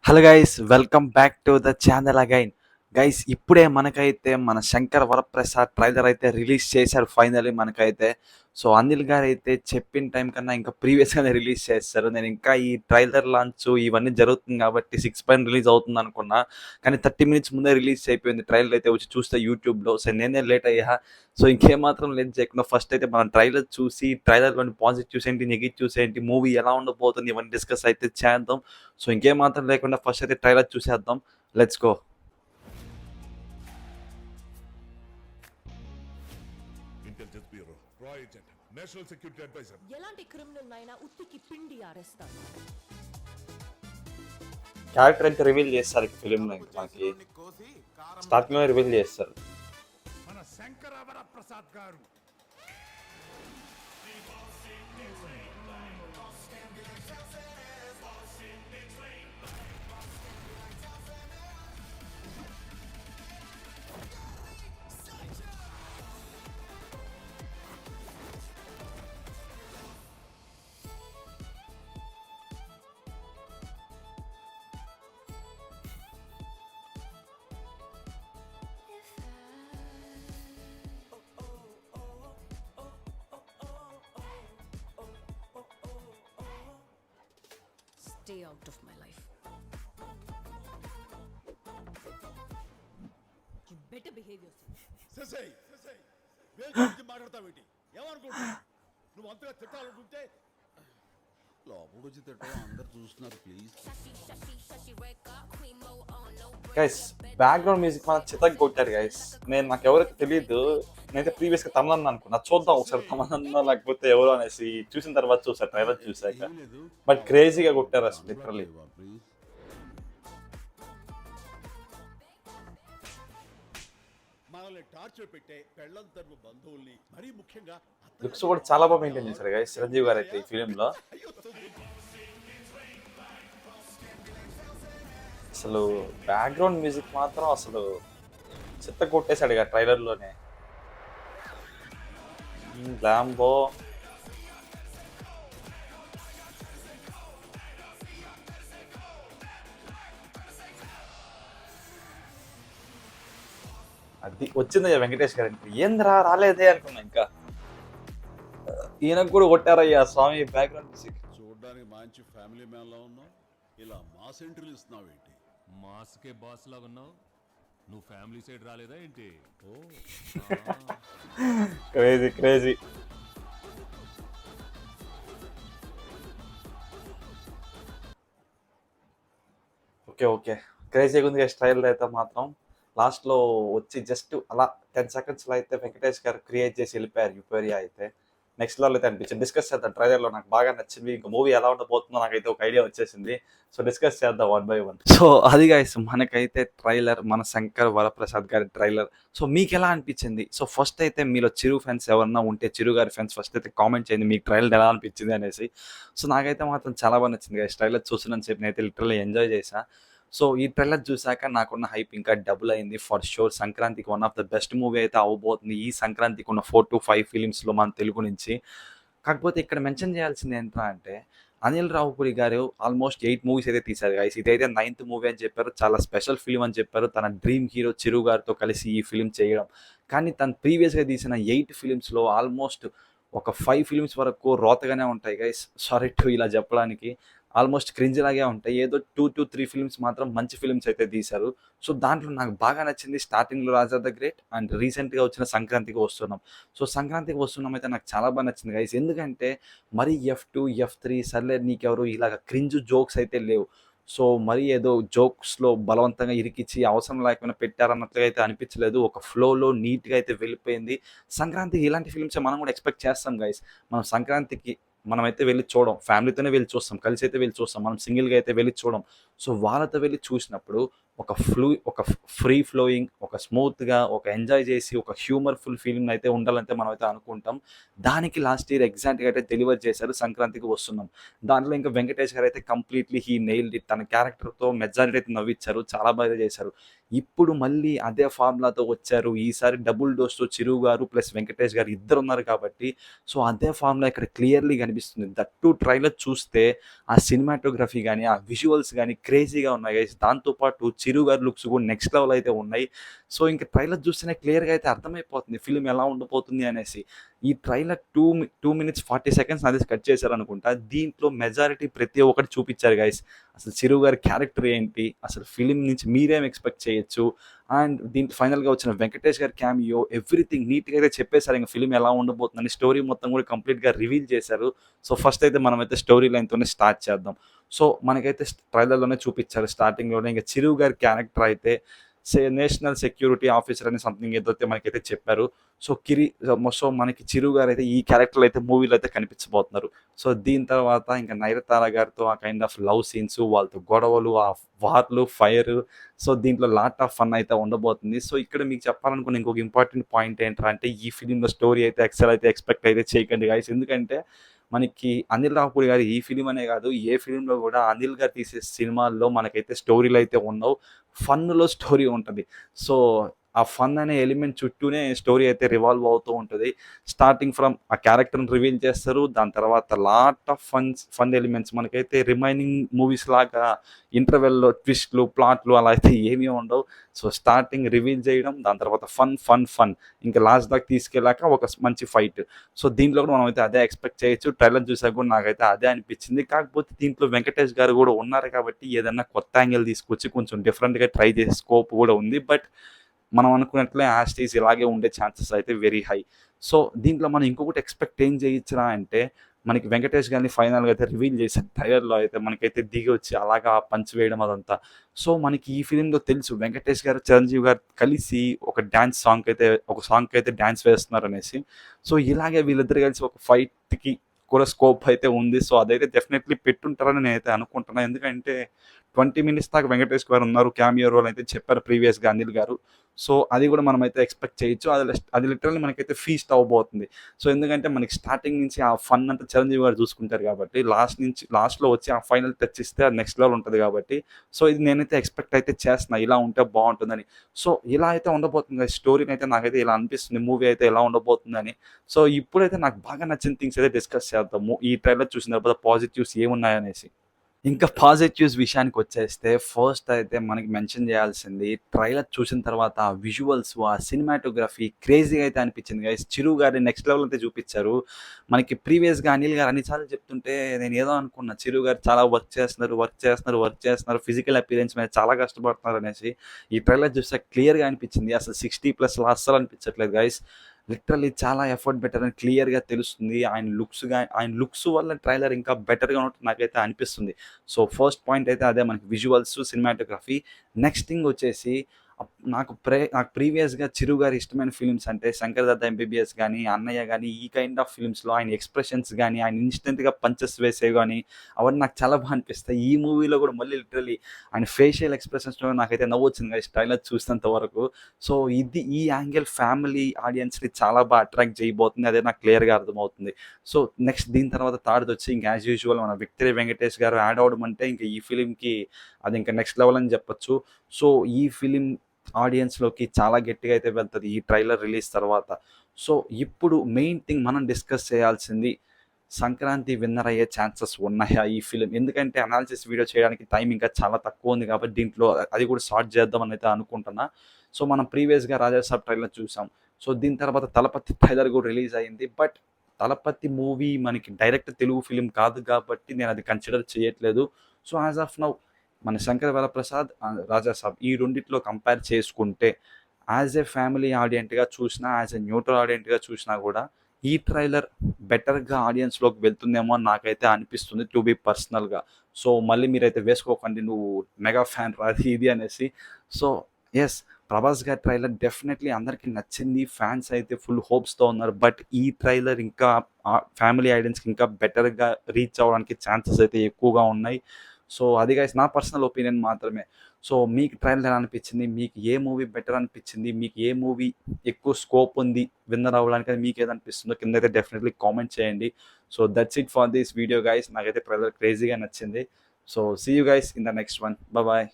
Hello guys, welcome back to the channel again. Guys, ఇప్పుడే మనకైతే మన శంకర్ వరప్రసాద్ ట్రైలర్ అయితే రిలీజ్ చేశారు ఫైనల్లీ మనకైతే. సో అనిల్ గారు అయితే చెప్పిన టైం కన్నా ఇంకా ప్రీవియస్గానే రిలీజ్ చేస్తారు. నేను ఇంకా ఈ ట్రైలర్ లాంచ్ ఇవన్నీ జరుగుతుంది కాబట్టి 6 పైన రిలీజ్ అవుతుంది అనుకున్నా, కానీ 30 మినిట్స్ ముందే రిలీజ్ అయిపోయింది ట్రైలర్ అయితే. వచ్చి చూస్తే యూట్యూబ్లో, సో నేనే లేట్ అయ్యా. సో ఇంకేమాత్రం లేట్ చేయకుండా ఫస్ట్ అయితే మనం ట్రైలర్ చూసి ట్రైలర్లోని పాజిటివ్స్ ఏంటి, నెగిటివ్స్ ఏంటి, మూవీ ఎలా ఉండబోతుంది, ఇవన్నీ డిస్కస్ అయితే చేద్దాం. సో ఇంకేమాత్రం లేకుండా ఫస్ట్ అయితే ట్రైలర్ చూసేద్దాం. Let's go. ఇంటెలిజెన్స్ బ్యూరో రాయ్ ఏజెంట్ నేషనల్ సెక్యూరిటీ అడ్వైజర్. ఎలాంటి క్రిమినల్ అయినా ఉత్తికి పిండి ఆరేస్తాను. క్యారెక్టర్ అయితే రివీల్ చేస్తారు ఈ ఫిలింలో. ఇంకా మనకి స్టార్టింగ్ రివీల్ చేస్తారు. మన శంకర ప్రసాద్ గారు Stay out of my life. You better behave yourself. ససై వేల్ గురించి మాట్లాడతావేంటి? ఏమనుకుంటా నువ్వు అంతగా తిట్టాలనుకుంటే లోపలికి వచ్చి తిట్టడం అందరు చూస్తున్నారు ప్లీజ్. గైస్, బ్యాక్గ్రౌండ్ మ్యూజిక్ మనం చితక్ కొట్టారు గైస్. నాకు ఎవరైతే తెలియదు, నేనైతే ప్రీవియస్గా తమలన్న అనుకున్నా. చూద్దాం ఒకసారి తమలన్న లేకపోతే ఎవరు అనేసి చూసిన తర్వాత చూసారు ట్రైలర్ చూసాక. ఏం లేదు, బట్ క్రేజీగా కొట్టారు అసలు లిటరల్లీ. ప్లీజ్. మనల్ని టార్చర్ పెట్టే పెళ్ళం తరపు బంధువుల్ని మరీ ముఖ్యంగా లుక్స్ కూడా చాలా బాగా మెయింటైన్ చేశారు గైస్ చిరంజీవి గారు అయితే ఈ ఫిలింలో. అసలు బ్యాక్గ్రౌండ్ మ్యూజిక్ మాత్రం అసలు చిత్త కొట్టేశాడు ఇక ట్రైలర్లోనే. ల్యాంబో అది వచ్చింది వెంకటేష్ గారికి. ఏందిరా రాలేదే అనుకున్నా. ఇంకా ఈయనకు కూడా కొట్టారయ్యా స్వామి బ్యాక్గ్రౌండ్ మ్యూజిక్. చూడడానికి మంచి ఫ్యామిలీ మ్యాన్ లా ఉన్నావు, ఇలా మాస్ ఎంట్రీలు ఇస్తున్నావు ఏంటి? మాస్కే బాస్ లాగా ఉన్నావు. నువ్వు ఫ్యామిలీ సైడ్ రాలేదా ఏంటి? ఓ క్రేజీ క్రేజీ. ఓకే ఓకే, క్రేజీగా ఉంది స్టైల్ అయితే మాత్రం. లాస్ట్లో వచ్చి జస్ట్ అలా 10 సెకండ్స్లో అయితే వెంకటేష్ గారు క్రియేట్ చేసి వెళ్ళిపోయారు యూపేరియా అయితే. నెక్స్ట్ లెవెల్ అయితే అనిపించింది. డిస్కస్ చేద్దాం ట్రైలర్లో. నాకు బాగా నచ్చింది. ఇంకా మూవీ ఎలా ఉండబోతుందో నాకైతే ఒక ఐడియా వచ్చేసింది. సో డిస్కస్ చేద్దాం 1 by 1. సో అది గైస్, మనకైతే ట్రైలర్, మన శంకర్ వరప్రసాద్ గారి ట్రైలర్. సో మీకు ఎలా అనిపించింది? సో ఫస్ట్ అయితే మీలో చిరు ఫ్యాన్స్ ఎవరన్నా ఉంటే, చిరు గారి ఫ్యాన్స్ ఫస్ట్ అయితే కామెంట్ చేయండి మీకు ట్రైలర్ ఎలా అనిపించింది అనేసి. సో నాకైతే మాత్రం చాలా బాగా నచ్చింది గైస్. ట్రైలర్ చూస్తున్నాను చెప్పి నేనైతే లిటరల్లీ ఎంజాయ్ చేశా. సో ఈ ట్రైలర్ చూసాక నాకున్న హైప్ ఇంకా డబుల్ అయింది ఫర్ షూర్. సంక్రాంతికి one of the best movie అయితే అవ్వబోతుంది ఈ సంక్రాంతికి ఉన్న 4 to 5 ఫిలిమ్స్లో మన తెలుగు నుంచి. కాకపోతే ఇక్కడ మెన్షన్ చేయాల్సింది ఏంట్రా అంటే, అనిల్ రావుపూరి గారు ఆల్మోస్ట్ 8 మూవీస్ అయితే తీశారు గైస్. ఇదైతే 9th మూవీ అని చెప్పారు. చాలా స్పెషల్ ఫిలిం అని చెప్పారు. తన డ్రీమ్ హీరో చిరు గారితో కలిసి ఈ ఫిలిం చేయడం. కానీ తను ప్రీవియస్గా తీసిన 8 ఫిలిమ్స్లో ఆల్మోస్ట్ ఒక 5 ఫిలిమ్స్ వరకు రోతగానే ఉంటాయి గైస్. సారీ టు ఇలా చెప్పడానికి, ఆల్మోస్ట్ క్రింజ్ లాగే ఉంటాయి. ఏదో 2 to 3 ఫిలిమ్స్ మాత్రం మంచి ఫిలిమ్స్ అయితే తీశారు. సో దాంట్లో నాకు బాగా నచ్చింది స్టార్టింగ్లో రాజా ద గ్రేట్, అండ్ రీసెంట్గా వచ్చిన సంక్రాంతికి వస్తున్నాం. సో సంక్రాంతికి వస్తున్నాం అయితే నాకు చాలా బాగా నచ్చింది గైస్. ఎందుకంటే మరీ F2 F3 సర్లే నీకెవరు ఇలాగ క్రింజ్ జోక్స్ అయితే లేవు. సో మరీ ఏదో జోక్స్లో బలవంతంగా ఇరికిచ్చి అవసరం లేకుండా పెట్టారన్నట్లుగా అయితే అనిపించలేదు. ఒక ఫ్లోలో నీట్గా అయితే వెళ్ళిపోయింది. సంక్రాంతికి ఇలాంటి ఫిలిమ్స్ మనం కూడా ఎక్స్పెక్ట్ చేస్తాం గైస్. మనం సంక్రాంతికి మనమైతే వెళ్ళి చూడం, ఫ్యామిలీతోనే వెళ్ళి చూస్తాం, కలిసి అయితే వెళ్ళి చూస్తాం, మనం సింగిల్గా అయితే వెళ్ళి చూడం. సో వాళ్ళతో వెళ్ళి చూసినప్పుడు ఒక ఫ్రీ ఫ్లోయింగ్, ఒక స్మూత్గా, ఒక ఎంజాయ్ చేసి, ఒక హ్యూమర్ఫుల్ ఫీలింగ్ అయితే ఉండాలంటే మనం అయితే అనుకుంటాం. దానికి లాస్ట్ ఇయర్ ఎగ్జాక్ట్గా అయితే డెలివర్ చేశారు. సంక్రాంతికి వస్తున్నాం. దాంట్లో ఇంకా వెంకటేష్ గారు అయితే కంప్లీట్లీ హీ నెయిల్డ్ ఇట్. తన క్యారెక్టర్తో మెజారిటీ అయితే నవ్విచ్చారు, చాలా బాగా చేశారు. ఇప్పుడు మళ్ళీ అదే ఫార్ములాతో వచ్చారు. ఈసారి డబుల్ డోస్తో చిరు గారు ప్లస్ వెంకటేష్ గారు ఇద్దరు ఉన్నారు కాబట్టి సో అదే ఫార్ములా ఇక్కడ క్లియర్లీ కనిపిస్తుంది. దట్టు ట్రైలర్ చూస్తే ఆ సినిమాటోగ్రఫీ కానీ, ఆ విజువల్స్ కానీ క్రేజీగా ఉన్నాయి గైస్. దాంతోపాటు చిరు గారి లుక్స్ కూడా నెక్స్ట్ లెవెల్ అయితే ఉన్నాయి. సో ఇంకా ట్రైలర్ చూస్తేనే క్లియర్గా అయితే అర్థమైపోతుంది ఫిలిం ఎలా ఉండబోతుంది అనేసి. ఈ ట్రైలర్ 2 minutes 40 seconds అది కట్ చేశారు అనుకుంటా. దీంట్లో మెజారిటీ ప్రతి ఒక్కటి చూపించారు గైస్. అసలు చిరు గారి క్యారెక్టర్ ఏంటి, అసలు ఫిలిం నుంచి మీరేం ఎక్స్పెక్ట్ చేయొచ్చు, అండ్ దీంట్లో ఫైనల్గా వచ్చిన వెంకటేష్ గారి క్యామియో, ఎవ్రీథింగ్ నీట్గా అయితే చెప్పేశారు. ఇంకా ఫిలిం ఎలా ఉండబోతుందని స్టోరీ మొత్తం కూడా కంప్లీట్గా రివీల్ చేశారు. సో ఫస్ట్ అయితే మనమైతే స్టోరీ లైన్తోనే స్టార్ట్ చేద్దాం. సో మనకైతే ట్రైలర్లోనే చూపించారు స్టార్టింగ్లోనే. ఇంకా చిరు గారి క్యారెక్టర్ అయితే నేషనల్ సెక్యూరిటీ ఆఫీసర్ అని సంథింగ్ ఏదైతే మనకైతే చెప్పారు. సో మనకి చిరు గారు అయితే ఈ క్యారెక్టర్లు అయితే మూవీలో అయితే కనిపించబోతున్నారు. సో దీని తర్వాత ఇంకా నయనతార గారితో ఆ కైండ్ ఆఫ్ లవ్ సీన్స్, వాళ్ళతో గొడవలు, ఆ వార్లు, ఫైర్, సో దీంట్లో లాట్ ఆఫ్ ఫన్ అయితే ఉండబోతుంది. సో ఇక్కడ మీకు చెప్పాలనుకున్న ఇంకొక ఇంపార్టెంట్ పాయింట్ ఏంటంటే ఈ ఫిలింలో స్టోరీ అయితే అయితే ఎక్స్పెక్ట్ అయితే చేయకండి గైస్. ఎందుకంటే మనకి అనిల్ రావుపూడి గారు ఈ ఫిలిం అనే కాదు, ఏ ఫిలింలో కూడా అనిల్ గారు తీసే సినిమాల్లో మనకైతే స్టోరీలు అయితే ఉండవు, ఫన్లో స్టోరీ ఉంటుంది. సో ఆ ఫన్ అనే ఎలిమెంట్ చుట్టూనే స్టోరీ అయితే రివాల్వ్ అవుతూ ఉంటుంది. స్టార్టింగ్ ఫ్రమ్ ఆ క్యారెక్టర్ని రివీల్ చేస్తారు. దాని తర్వాత లాట్ ఆఫ్ ఫన్ ఎలిమెంట్స్ మనకైతే రిమైనింగ్ మూవీస్ లాగా ఇంటర్వెల్లో ట్విస్ట్లు, ప్లాట్లు అలా అయితే ఏమీ ఉండవు. సో స్టార్టింగ్ రివీల్ చేయడం, దాని తర్వాత ఫన్ ఇంకా లాస్ట్ దాకా తీసుకెళ్ళాక ఒక మంచి ఫైట్. సో దీంట్లో కూడా మనం అయితే అదే ఎక్స్పెక్ట్ చేయొచ్చు. ట్రైలర్ చూసాక కూడా నాకైతే అదే అనిపించింది. కాకపోతే దీంట్లో వెంకటేష్ గారు కూడా ఉన్నారు కాబట్టి ఏదన్నా కొత్త యాంగిల్ తీసుకొచ్చి కొంచెం డిఫరెంట్గా ట్రై చేసే స్కోప్ కూడా ఉంది. బట్ మనం అనుకున్నట్లే యాస్టీస్ ఇలాగే ఉండే ఛాన్సెస్ అయితే వెరీ హై. సో దీంట్లో మనం ఇంకొకటి ఎక్స్పెక్ట్ ఏం చేయొచ్చురా అంటే, మనకి వెంకటేష్ గారిని ఫైనల్గా అయితే రివీల్ చేశారు ట్రైలర్లో అయితే మనకైతే దిగి వచ్చి అలాగా పంచ్ వేయడం అదంతా. సో మనకి ఈ ఫిలింలో తెలుసు వెంకటేష్ గారు, చిరంజీవి గారు కలిసి ఒక సాంగ్కి అయితే డ్యాన్స్ వేస్తున్నారు అనేసి. సో ఇలాగే వీళ్ళిద్దరు కలిసి ఒక ఫైట్కి కూడా స్కోప్ అయితే ఉంది. సో అదైతే డెఫినెట్లీ పెట్టుంటారని నేనైతే అనుకుంటున్నాను. ఎందుకంటే 20 minutes దాకా వెంకటేష్ గారు ఉన్నారు, క్యామియో రోల్ అయితే చెప్పారు ప్రీవియస్గా అనిల్ గారు. సో అది కూడా మనమైతే ఎక్స్పెక్ట్ చేయొచ్చు. అది లిటరల్లీ మనకైతే ఫీస్ట్ అవ్వబోతుంది. సో ఎందుకంటే మనకి స్టార్టింగ్ నుంచి ఆ ఫన్ అంతా చిరంజీవి గారు చూసుకుంటారు కాబట్టి లాస్ట్లో వచ్చి ఆ ఫైనల్ టచ్ ఇస్తే అది నెక్స్ట్ లెవెల్ ఉంటుంది కాబట్టి సో ఇది నేనైతే ఎక్స్పెక్ట్ అయితే చేస్తున్నా, ఇలా ఉంటే బాగుంటుందని. సో ఇలా అయితే ఉండబోతుంది స్టోరీని అయితే నాకైతే ఇలా అనిపిస్తుంది, మూవీ అయితే ఎలా ఉండబోతుందని. సో ఇప్పుడైతే నాకు బాగా నచ్చిన థింగ్స్ అయితే డిస్కస్ చేద్దాము ఈ ట్రైలర్ చూసిన తర్వాత పాజిటివ్స్ ఏమున్నాయనేసి. ఇంకా పాజిటివ్స్ విషయానికి వచ్చేస్తే ఫస్ట్ అయితే మనకి మెన్షన్ చేయాల్సింది ట్రైలర్ చూసిన తర్వాత ఆ విజువల్స్, ఆ సినిమాటోగ్రఫీ క్రేజీగా అయితే అనిపించింది గైస్. చిరు గారి నెక్స్ట్ లెవెల్ అయితే చూపించారు. మనకి ప్రీవియస్గా అనిల్ గారు అన్నిసార్లు చెప్తుంటే నేను ఏదో అనుకున్నా, చిరు గారు చాలా వర్క్ చేస్తున్నారు, ఫిజికల్ అపీరెన్స్ మీద చాలా కష్టపడుతున్నారు అనేసి. ఈ ట్రైలర్ చూస్తే క్లియర్గా అనిపించింది. అసలు 60+ అస్సలు అనిపించట్లేదు గైస్. లిటరల్లీ చాలా ఎఫర్ట్ పెట్టారని క్లియర్గా తెలుస్తుంది. ఆయన లుక్స్ వల్ల ట్రైలర్ ఇంకా బెటర్గా ఉన్నట్టు నాకైతే అనిపిస్తుంది. సో ఫస్ట్ పాయింట్ అయితే అదే, మనకి విజువల్స్, సినిమాటోగ్రఫీ. నెక్స్ట్ థింగ్ వచ్చేసి నాకు ప్రీవియస్గా చిరు గారి ఇష్టమైన ఫిలిమ్స్ అంటే శంకర్ దాదా ఎంబీబీఎస్ కానీ, అన్నయ్య కానీ, ఈ కైండ్ ఆఫ్ ఫిలిమ్స్లో ఆయన ఎక్స్ప్రెషన్స్ కానీ, ఆయన ఇన్స్టెంట్గా పంచెస్ వేసేవి కానీ అవన్నీ నాకు చాలా బాగా అనిపిస్తాయి. ఈ మూవీలో కూడా మళ్ళీ లిటరల్లీ ఆయన ఫేషియల్ ఎక్స్ప్రెషన్స్లో నాకైతే నవ్వు వచ్చింది కదా ట్రైలర్ చూసినంత వరకు. సో ఈ యాంగిల్ ఫ్యామిలీ ఆడియన్స్ని చాలా బాగా అట్రాక్ట్ చేయబోతుంది, అదే నాకు క్లియర్గా అర్థమవుతుంది. సో నెక్స్ట్ దీని తర్వాత థర్డ్ వచ్చి ఇంకా యాజ్ యూజువల్ మన విక్టరీ వెంకటేష్ గారు యాడ్ అవడం అంటే ఇంకా ఈ ఫిలింకి అది ఇంకా నెక్స్ట్ లెవెల్ అని చెప్పొచ్చు. సో ఈ ఫిలిం ఆడియన్స్లోకి చాలా గట్టిగా అయితే వెళ్తుంది ఈ ట్రైలర్ రిలీజ్ తర్వాత. సో ఇప్పుడు మెయిన్ థింగ్ మనం డిస్కస్ చేయాల్సింది, సంక్రాంతి విన్నర్ అయ్యే ఛాన్సెస్ ఉన్నాయా ఈ ఫిలిం? ఎందుకంటే అనాలిసిస్ వీడియో చేయడానికి టైం ఇంకా చాలా తక్కువ ఉంది కాబట్టి దీంట్లో అది కూడా స్టార్ట్ చేద్దామని అయితే అనుకుంటున్నా. సో మనం ప్రీవియస్గా రాజాసాబ్ ట్రైలర్ చూసాం. సో దీని తర్వాత తలపతి ట్రైలర్ కూడా రిలీజ్ అయింది. బట్ తలపతి మూవీ మనకి డైరెక్ట్ తెలుగు ఫిలిం కాదు కాబట్టి నేను అది కన్సిడర్ చేయట్లేదు. సో యాజ్ ఆఫ్ నౌ మన శంకర్ వరప్రసాద్, రాజాసాబ్ ఈ రెండిట్లో కంపేర్ చేసుకుంటే యాజ్ ఏ ఫ్యామిలీ ఆడియెంట్గా చూసినా, యాజ్ ఏ న్యూట్రల్ ఆడియెంట్గా చూసినా కూడా ఈ ట్రైలర్ బెటర్గా ఆడియన్స్లోకి వెళ్తుందేమో అని నాకైతే అనిపిస్తుంది, టు బీ పర్సనల్గా. సో మళ్ళీ మీరైతే వేసుకోకండి నువ్వు మెగా ఫ్యాన్ రాది ఇది అనేసి. సో ఎస్, ప్రభాస్ గారి ట్రైలర్ డెఫినెట్లీ అందరికీ నచ్చింది, ఫ్యాన్స్ అయితే ఫుల్ హోప్స్తో ఉన్నారు. బట్ ఈ ట్రైలర్ ఇంకా ఫ్యామిలీ ఆడియన్స్కి ఇంకా బెటర్గా రీచ్ అవ్వడానికి ఛాన్సెస్ అయితే ఎక్కువగా ఉన్నాయి. సో అది గైస్ నా పర్సనల్ ఒపీనియన్ మాత్రమే. సో మీకు ట్రైలర్ ఎలా అనిపించింది, మీకు ఏ మూవీ బెటర్ అనిపించింది, మీకు ఏ మూవీ ఎక్కువ స్కోప్ ఉంది విన్నర్ అవ్వడానికి మీకు ఏదనిపిస్తుందో కింద అయితే డెఫినెట్లీ కామెంట్ చేయండి. So that's it for this video guys. నాకైతే ట్రైలర్ క్రేజీగా నచ్చింది. So see you guys in the next one. Bye.